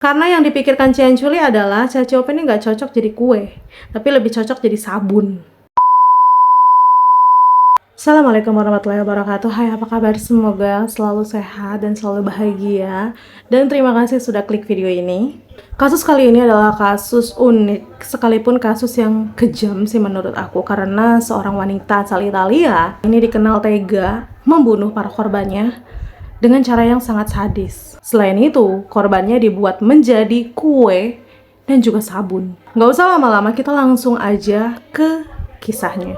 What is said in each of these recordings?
Karena yang dipikirkan Cianculi adalah Chachiop ini nggak cocok jadi kue, tapi lebih cocok jadi sabun. Assalamualaikum warahmatullahi wabarakatuh. Hai, apa kabar? Semoga selalu sehat dan selalu bahagia. Dan terima kasih sudah klik video ini. Kasus kali ini adalah kasus unik, sekalipun kasus yang kejam sih menurut aku. Karena seorang wanita asal Italia ini dikenal tega membunuh para korbannya dengan cara yang sangat sadis. Selain itu, korbannya dibuat menjadi kue dan juga sabun. Nggak usah lama-lama, kita langsung aja ke kisahnya.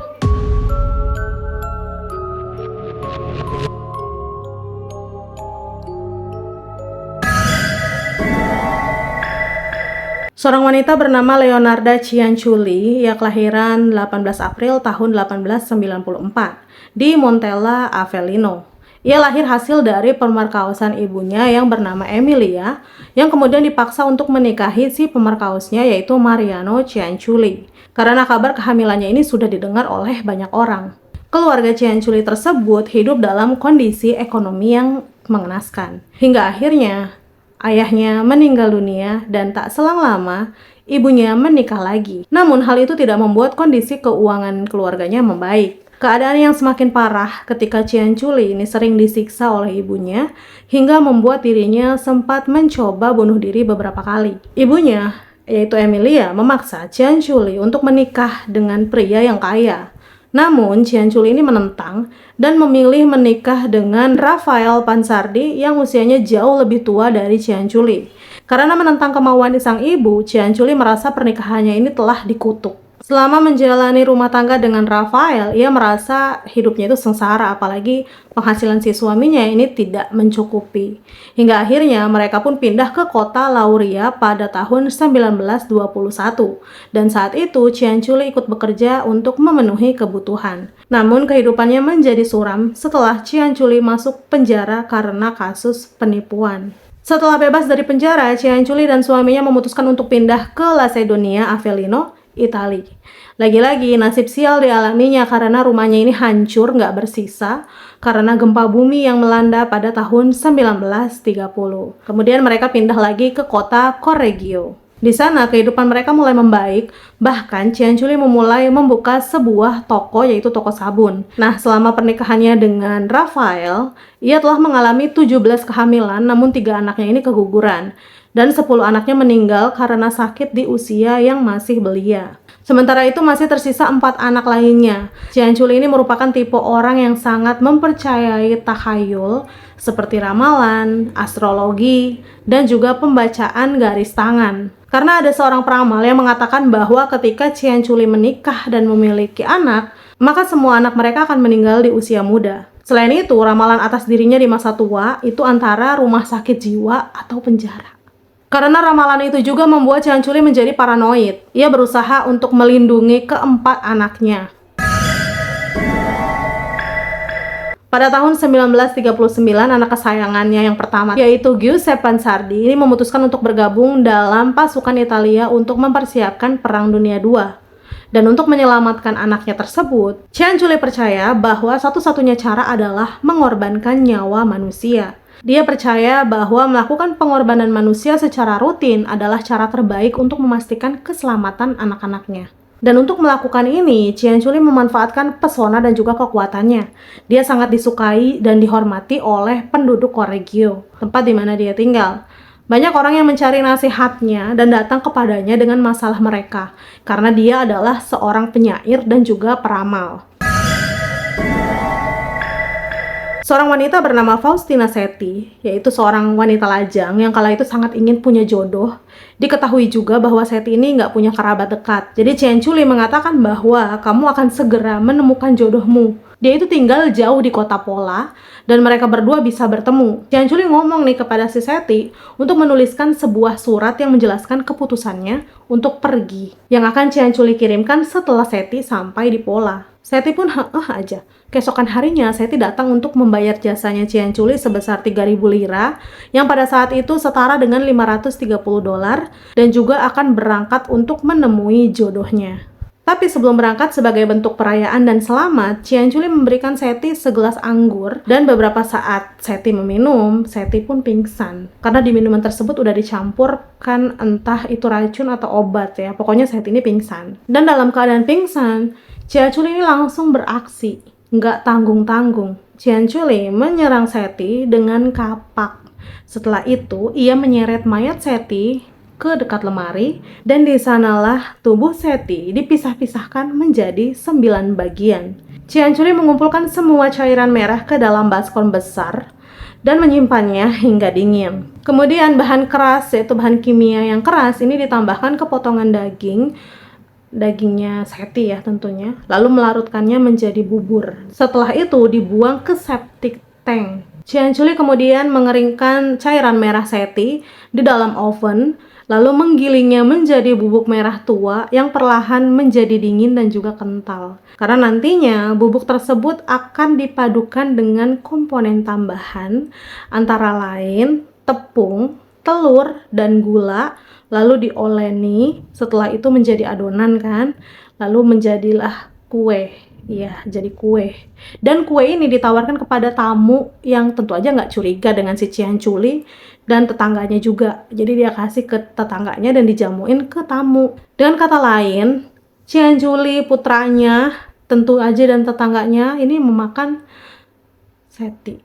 Seorang wanita bernama Leonarda Cianciulli, ia kelahiran 18 April tahun 1894 di Montella Avellino. Ia lahir hasil dari pemerkosaan ibunya yang bernama Emilia, yang kemudian dipaksa untuk menikahi si pemerkosnya yaitu Mariano Cianciulli. Karena kabar kehamilannya ini sudah didengar oleh banyak orang. Keluarga Cianciulli tersebut hidup dalam kondisi ekonomi yang mengenaskan. Hingga akhirnya ayahnya meninggal dunia dan tak selang lama ibunya menikah lagi. Namun hal itu tidak membuat kondisi keuangan keluarganya membaik. Keadaan yang semakin parah ketika Cianciulli ini sering disiksa oleh ibunya hingga membuat dirinya sempat mencoba bunuh diri beberapa kali. Ibunya, yaitu Emilia, memaksa Cianciulli untuk menikah dengan pria yang kaya. Namun Cianciulli ini menentang dan memilih menikah dengan Rafael Pansardi yang usianya jauh lebih tua dari Cianciulli. Karena menentang kemauan sang ibu, Cianciulli merasa pernikahannya ini telah dikutuk. Selama menjalani rumah tangga dengan Rafael, ia merasa hidupnya itu sengsara, apalagi penghasilan si suaminya ini tidak mencukupi. Hingga akhirnya mereka pun pindah ke kota Lauria pada tahun 1921. Dan saat itu Cianciulli ikut bekerja untuk memenuhi kebutuhan. Namun kehidupannya menjadi suram setelah Cianciulli masuk penjara karena kasus penipuan. Setelah bebas dari penjara, Cianciulli dan suaminya memutuskan untuk pindah ke Lacedonia Avellino, Italia. Lagi-lagi nasib sial dialaminya karena rumahnya ini hancur nggak bersisa karena gempa bumi yang melanda pada tahun 1930. Kemudian mereka pindah lagi ke kota Correggio. Di sana kehidupan mereka mulai membaik, bahkan Cianciulli memulai membuka sebuah toko yaitu toko sabun. Nah, selama pernikahannya dengan Rafael, ia telah mengalami 17 kehamilan namun 3 anaknya ini keguguran. Dan 10 anaknya meninggal karena sakit di usia yang masih belia. Sementara itu masih tersisa 4 anak lainnya. Cianciulli ini merupakan tipe orang yang sangat mempercayai takhayul seperti ramalan, astrologi, dan juga pembacaan garis tangan. Karena ada seorang peramal yang mengatakan bahwa ketika Cianciulli menikah dan memiliki anak, maka semua anak mereka akan meninggal di usia muda. Selain itu, ramalan atas dirinya di masa tua itu antara rumah sakit jiwa atau penjara. Karena ramalan itu juga membuat Cianciulli menjadi paranoid. Ia berusaha untuk melindungi keempat anaknya. Pada tahun 1939, anak kesayangannya yang pertama, yaitu Giuseppe Pansardi, ini memutuskan untuk bergabung dalam pasukan Italia untuk mempersiapkan Perang Dunia II. Dan untuk menyelamatkan anaknya tersebut, Cianciulli percaya bahwa satu-satunya cara adalah mengorbankan nyawa manusia. Dia percaya bahwa melakukan pengorbanan manusia secara rutin adalah cara terbaik untuk memastikan keselamatan anak-anaknya. Dan untuk melakukan ini, Cianciulli memanfaatkan pesona dan juga kekuatannya. Dia sangat disukai dan dihormati oleh penduduk Correggio, tempat di mana dia tinggal. Banyak orang yang mencari nasihatnya dan datang kepadanya dengan masalah mereka, karena dia adalah seorang penyair dan juga peramal. Seorang wanita bernama Faustina Seti, yaitu seorang wanita lajang yang kala itu sangat ingin punya jodoh. Diketahui juga bahwa Seti ini nggak punya kerabat dekat. Jadi Cianciulli mengatakan bahwa kamu akan segera menemukan jodohmu. Dia itu tinggal jauh di kota Pola dan mereka berdua bisa bertemu. Cianciulli ngomong nih kepada si Seti untuk menuliskan sebuah surat yang menjelaskan keputusannya untuk pergi, yang akan Cianciulli kirimkan setelah Seti sampai di Pola. Seti pun aja. Keesokan harinya, Seti datang untuk membayar jasanya Cianciulli sebesar 3.000 lira, yang pada saat itu setara dengan $530, dan juga akan berangkat untuk menemui jodohnya. Tapi sebelum berangkat sebagai bentuk perayaan dan selamat, Cianculi memberikan Seti segelas anggur dan beberapa saat Seti meminum, Seti pun pingsan. Karena di minuman tersebut udah dicampurkan entah itu racun atau obat ya. Pokoknya Seti ini pingsan. Dan dalam keadaan pingsan, Cianculi ini langsung beraksi, nggak tanggung-tanggung. Cianculi menyerang Seti dengan kapak. Setelah itu, ia menyeret mayat Seti ke dekat lemari, dan di sanalah tubuh Seti dipisah-pisahkan menjadi 9 bagian. Cianculi mengumpulkan semua cairan merah ke dalam baskom besar dan menyimpannya hingga dingin. Kemudian bahan keras, yaitu bahan kimia yang keras, ini ditambahkan ke potongan dagingnya Seti ya tentunya, lalu melarutkannya menjadi bubur. Setelah itu dibuang ke septic tank. Cianculi kemudian mengeringkan cairan merah Seti di dalam oven, lalu menggilingnya menjadi bubuk merah tua yang perlahan menjadi dingin dan juga kental. Karena nantinya bubuk tersebut akan dipadukan dengan komponen tambahan antara lain tepung, telur, dan gula, lalu dioleni. Setelah itu menjadi adonan kan, lalu menjadilah kue. Iya, jadi kue. Dan kue ini ditawarkan kepada tamu yang tentu aja nggak curiga dengan si Cianculi dan tetangganya juga. Jadi dia kasih ke tetangganya dan dijamuin ke tamu. Dengan kata lain, Cianculi putranya tentu aja dan tetangganya ini memakan Seti.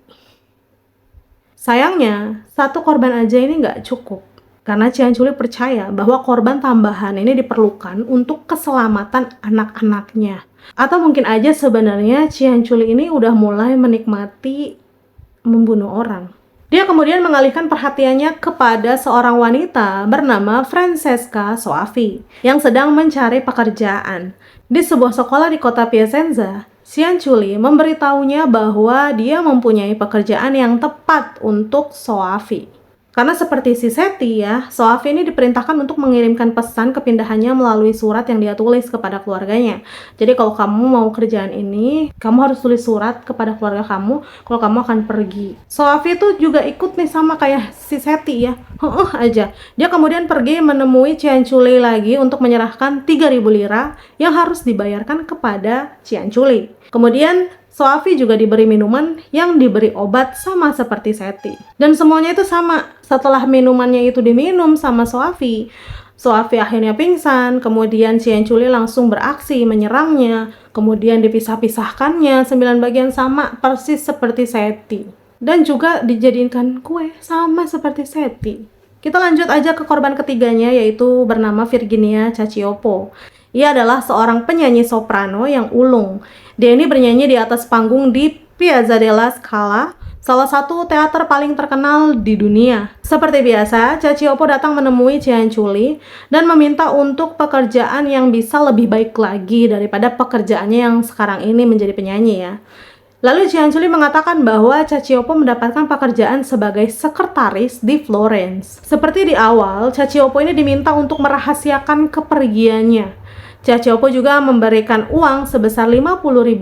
Sayangnya, satu korban aja ini nggak cukup. Karena Cianculi percaya bahwa korban tambahan ini diperlukan untuk keselamatan anak-anaknya. Atau mungkin aja sebenarnya Cianculi ini udah mulai menikmati membunuh orang. Dia kemudian mengalihkan perhatiannya kepada seorang wanita bernama Francesca Soavi yang sedang mencari pekerjaan. Di sebuah sekolah di kota Piacenza, Cianculi memberitahunya bahwa dia mempunyai pekerjaan yang tepat untuk Soavi. Karena seperti si Seti ya, Soavi ini diperintahkan untuk mengirimkan pesan kepindahannya melalui surat yang dia tulis kepada keluarganya. Jadi kalau kamu mau kerjaan ini, kamu harus tulis surat kepada keluarga kamu kalau kamu akan pergi. Soavi itu juga ikut nih sama kayak si Seti ya. Aja. Dia kemudian pergi menemui Cianculi lagi untuk menyerahkan 3.000 lira yang harus dibayarkan kepada Cianculi. Kemudian Soavi juga diberi minuman yang diberi obat sama seperti Seti. Dan semuanya itu sama. Setelah minumannya itu diminum sama Soavi, Soavi akhirnya pingsan, kemudian Cianculi langsung beraksi menyerangnya, kemudian dipisah-pisahkannya 9 bagian sama persis seperti Seti. Dan juga dijadikan kue sama seperti Seti. Kita lanjut aja ke korban ketiganya, yaitu bernama Virginia Cacioppo. Ia adalah seorang penyanyi soprano yang ulung. Dia ini bernyanyi di atas panggung di Piazza della Scala, salah satu teater paling terkenal di dunia. Seperti biasa, Cacioppo datang menemui Cianculi dan meminta untuk pekerjaan yang bisa lebih baik lagi daripada pekerjaannya yang sekarang ini menjadi penyanyi ya. Lalu Cianculi mengatakan bahwa Cacioppo mendapatkan pekerjaan sebagai sekretaris di Florence. Seperti di awal, Cacioppo ini diminta untuk merahasiakan kepergiannya. Cacioppo juga memberikan uang sebesar 50.000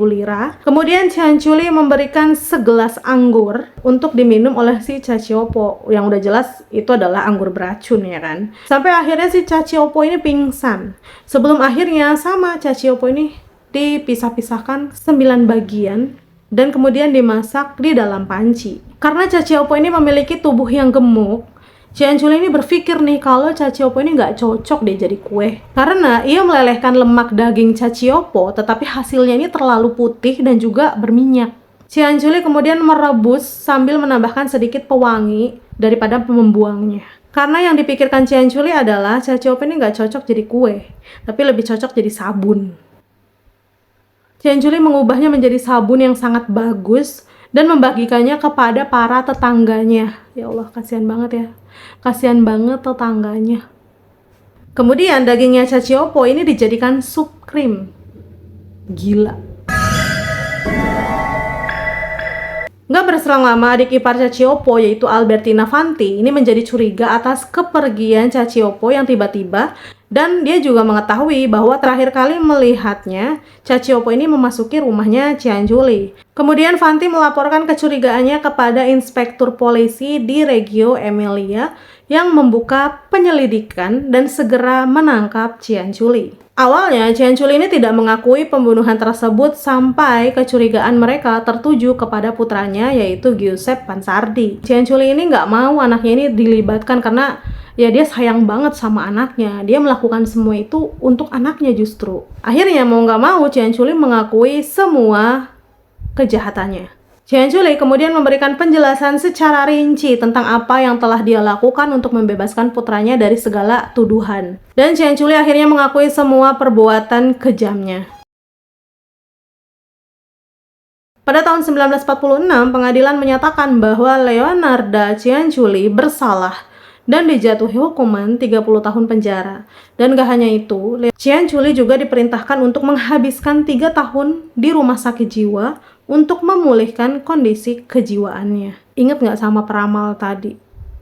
lira. Kemudian Cianculi memberikan segelas anggur untuk diminum oleh si Cacioppo. Yang udah jelas itu adalah anggur beracun ya kan. Sampai akhirnya si Cacioppo ini pingsan. Sebelum akhirnya sama Cacioppo ini dipisah-pisahkan 9 bagian dan kemudian dimasak di dalam panci. Karena Cacioppo ini memiliki tubuh yang gemuk, Cianculi ini berpikir nih kalau Cacioppo ini nggak cocok deh jadi kue. Karena ia melelehkan lemak daging Cacioppo, tetapi hasilnya ini terlalu putih dan juga berminyak. Cianculi kemudian merebus sambil menambahkan sedikit pewangi daripada membuangnya. Karena yang dipikirkan Cianculi adalah Cacioppo ini nggak cocok jadi kue, tapi lebih cocok jadi sabun. Cianculi mengubahnya menjadi sabun yang sangat bagus dan membagikannya kepada para tetangganya. Ya Allah, kasihan banget ya. Kasihan banget tetangganya. Kemudian dagingnya Cacioppo ini dijadikan sup krim. Gila. Nggak berselang lama, adik ipar Cacioppo yaitu Albertina Fanti ini menjadi curiga atas kepergian Cacioppo yang tiba-tiba, dan dia juga mengetahui bahwa terakhir kali melihatnya Cacioppo ini memasuki rumahnya Cianculi. Kemudian Fanti melaporkan kecurigaannya kepada inspektur polisi di Reggio Emilia yang membuka penyelidikan dan segera menangkap Cianciulli. Awalnya, Cianciulli ini tidak mengakui pembunuhan tersebut sampai kecurigaan mereka tertuju kepada putranya, yaitu Giuseppe Pansardi. Cianciulli ini nggak mau anaknya ini dilibatkan karena ya dia sayang banget sama anaknya. Dia melakukan semua itu untuk anaknya justru. Akhirnya mau nggak mau Cianciulli mengakui semua kejahatannya. Cianciulli kemudian memberikan penjelasan secara rinci tentang apa yang telah dia lakukan untuk membebaskan putranya dari segala tuduhan. Dan Cianciulli akhirnya mengakui semua perbuatan kejamnya. Pada tahun 1946, pengadilan menyatakan bahwa Leonarda Cianciulli bersalah dan dijatuhi hukuman 30 tahun penjara. Dan gak hanya itu, Cianciulli juga diperintahkan untuk menghabiskan 3 tahun di rumah sakit jiwa untuk memulihkan kondisi kejiwaannya. Ingat gak sama peramal tadi?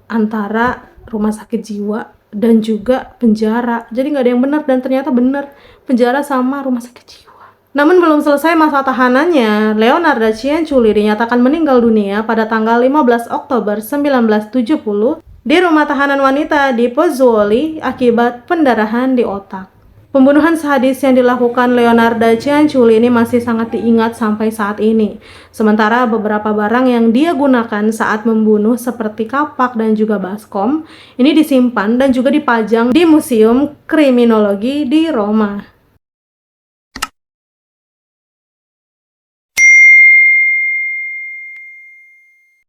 Antara rumah sakit jiwa dan juga penjara. Jadi gak ada yang benar dan ternyata benar. Penjara sama rumah sakit jiwa. Namun belum selesai masa tahanannya, Leonarda Cianciulli dinyatakan meninggal dunia pada tanggal 15 Oktober 1970 di rumah tahanan wanita di Pozzuoli akibat pendarahan di otak. Pembunuhan sadis yang dilakukan Leonarda Cianciulli ini masih sangat diingat sampai saat ini. Sementara beberapa barang yang dia gunakan saat membunuh seperti kapak dan juga baskom ini disimpan dan juga dipajang di Museum Kriminologi di Roma.